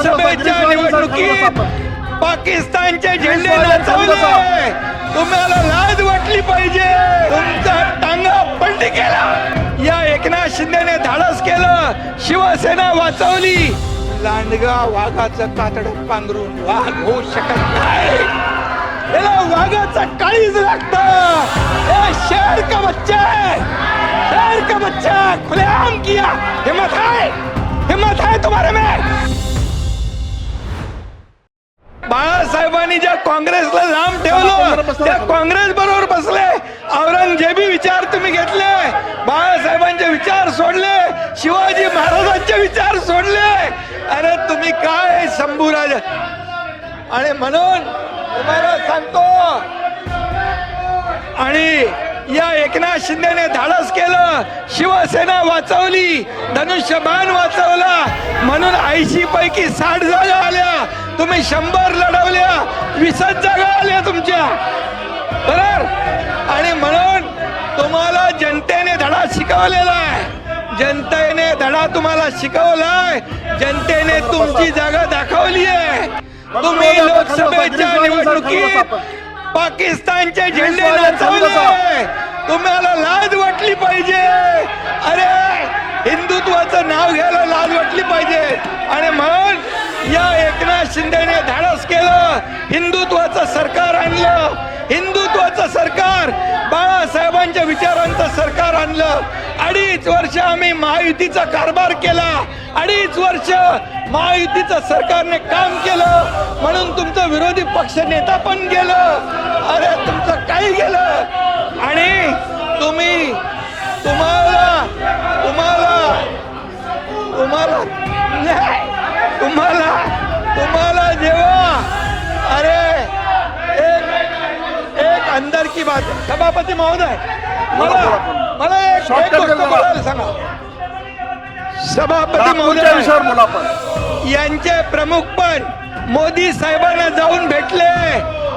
लोकसभेच्या निवडणुकीत पाकिस्तानचे झेंडे नाचवले, तुम्हाला लाज वाटली पाहिजे. तुमचा टांगा पलटी केला. या एकनाथ शिंदेने धाडस केलं, शिवसेना वाचवली. लांडगा वाघाचं कातड पांघरून वाघ होऊ शकत नाही. याला वाघाचं काळीज लागतं. शेर का बच्चा है, शेर का बच्चा खुलेआम किया. हिम्मत है तुम्हारे में. बाळासाहेबांनी ज्या काँग्रेसला लांब ठेवलं त्या काँग्रेस बरोबर बसले. औरंगजेबी विचार तुम्ही घेतले, बाळासाहेबांचे विचार सोडले, शिवाजी महाराजांचे विचार सोडले. अरे तुम्ही काय शंभूराज. आणि म्हणून तुम्हाला सांगतो, आणि या एकनाथ शिंदेने धाडस केलं, शिवसेना वाचवली, धनुष्यबाण वाचवला. म्हणून 80 पैकी 60 जागा आल्या. तुम्ही 100 लढवल्या, 20 जागा आल्या तुमच्या, बरोबर. आणि म्हणून तुम्हाला जनतेने धडा शिकवलेला आहे. जनतेने धडा तुम्हाला शिकवलाय. जनतेने तुमची जागा दाखवली आहे. तुम्ही लोकसभेच्या निवडणुकीत पाकिस्तानचे झेंडे नाचवले, तुम्हाला लाज वाटली पाहिजे. अरे हिंदुत्वाचं नाव घ्यायला लाज वाटली पाहिजे. आणि म्हणून या एकनाथ शिंदेने धाडस केलं, हिंदुत्वाचं सरकार आणलं. हिंदुत्वाचं सरकार, बाळासाहेबांच्या विचारांचं सरकार आणलं. 2.5 वर्ष आम्ही महायुतीचा कारभार केला. 2.5 वर्ष महायुतीचं सरकारने काम केलं. म्हणून तुमचं विरोधी पक्ष नेता पण गेलं. अरे तुमचं काही गेलं. आणि तुम्हाला जेव्हा अरे एक अंदर की बात है. सभापती महोदय, मला एक गोष्ट बोलायला सांगा. सभापती महोदय, यांचे प्रमुख पण मोदी साहेबांना जाऊन भेटले.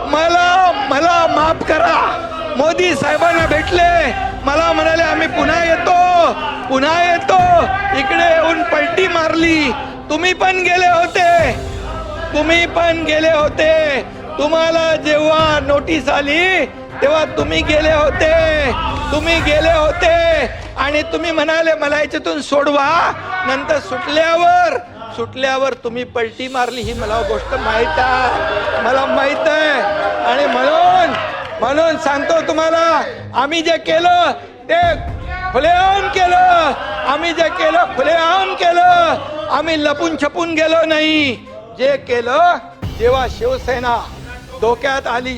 मला माफ करा. मोदी साहेबांना भेटले, मला म्हणाले आम्ही पुन्हा येतो. इकडे येऊन पलटी मारली. तुम्ही पण गेले होते. तुम्हाला जेव्हा नोटीस आली तेव्हा तुम्ही गेले होते. आणि तुम्ही म्हणाले मला याच्यातून सोडवा. नंतर सुटल्यावर तुम्ही पलटी मारली. ही मला गोष्ट माहित आहे. आणि म्हणून सांगतो तुम्हाला, आम्ही जे केलं ते खुलेआम केलं. आम्ही लपून छपून गेलो नाही. जे केलं, जेव्हा शिवसेना धोक्यात आली,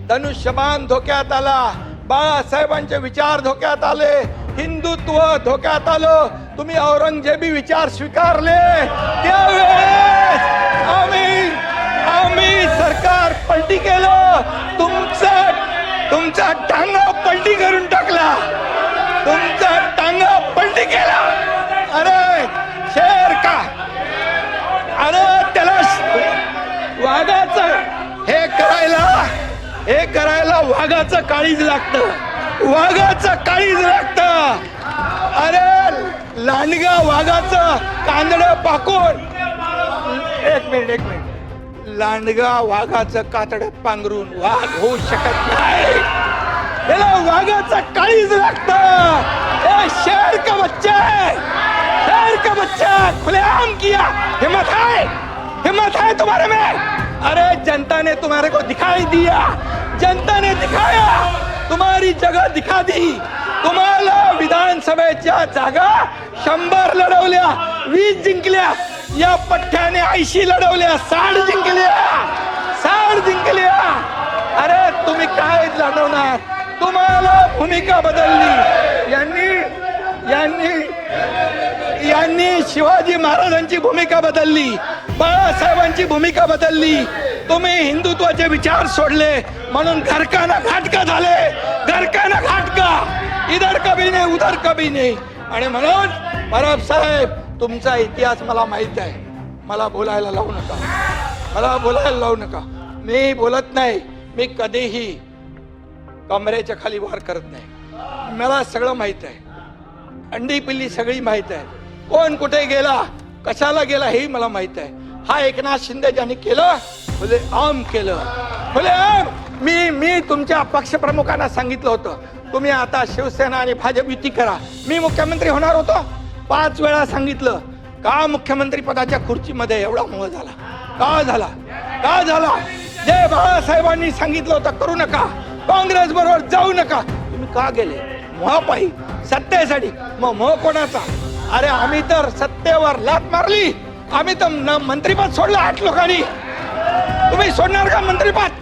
धनुष्यबाण धोक्यात आला, बाळासाहेबांचे विचार धोक्यात आले, हिंदुत्व धोक्यात आलं, तुम्ही औरंगजेबी विचार स्वीकारले. त्यावेळेस आम्ही सरकार पलटी केलं. तुमचा टांगा पलटी करून टाकला. अरे शेर का, अरे त्याला वाघाचं हे करायला वाघाचं काळीज लागतं. अरे लांडगा वाघाचं कांदड पाकून, एक मिनिट, लांडगा वाघाचं कातड पांघरून वाघ होऊ शकत नाही. याला वाघाचं काळीज लागतं. शेर का बच्चा है, खुलेआम किया. हिम्मत है तुम्हारे में. अरे जनता ने तुम्हारे को दिखाई दिया. जनता ने दिखाया, तुम्हारी जगह दिखा दी. तुम्हाला विधानसभेच्या जागा 100 लढवल्या, 20 जिंकल्या. या पठ्ठ्याने 80 लढवल्या, 60 जिंकल्या. अरे तुम्ही काय लढवणार. तुम्हाला भूमिका बदलली. यांनी शिवाजी महाराजांची भूमिका बदलली, बाळासाहेबांची भूमिका बदलली. तुम्ही हिंदुत्वाचे विचार सोडले. म्हणून घरकाना घाटका झाले. इधर कभी नाही, उधर कभी नाही. आणि म्हणून परब साहेब, तुमचा इतिहास मला माहित आहे. मला बोलायला लावू नका. मी बोलत नाही. मी कधीही कमरेच्या खाली वार करत नाही. मला सगळं माहित आहे. अंडी पिल्ली सगळी माहित आहे. कोण कुठे गेला, कशाला गेला, हेही मला माहित आहे. हा एकनाथ शिंदे ज्यांनी केलं खुले आम केलं, खुले आम. मी तुमच्या पक्षप्रमुखांना सांगितलं होतं तुम्ही आता शिवसेना आणि भाजप युती करा. मी मुख्यमंत्री होणार होतो, 5 वेळा सांगितलं. का मुख्यमंत्री पदाच्या खुर्चीमध्ये एवढा मोह झाला? का झाला? का झाला? जे बाळासाहेबांनी सांगितलं होतं करू नका, काँग्रेस बरोबर जाऊ नका, तुम्ही का गेले? मोहापायी, सत्तेसाठी. मग मोह कोणाचा? अरे आम्ही तर सत्तेवर लात मारली, आम्ही तर मंत्रीपद सोडलं 8 लोकांनी. तुम्ही सोडणार का मंत्रीपद?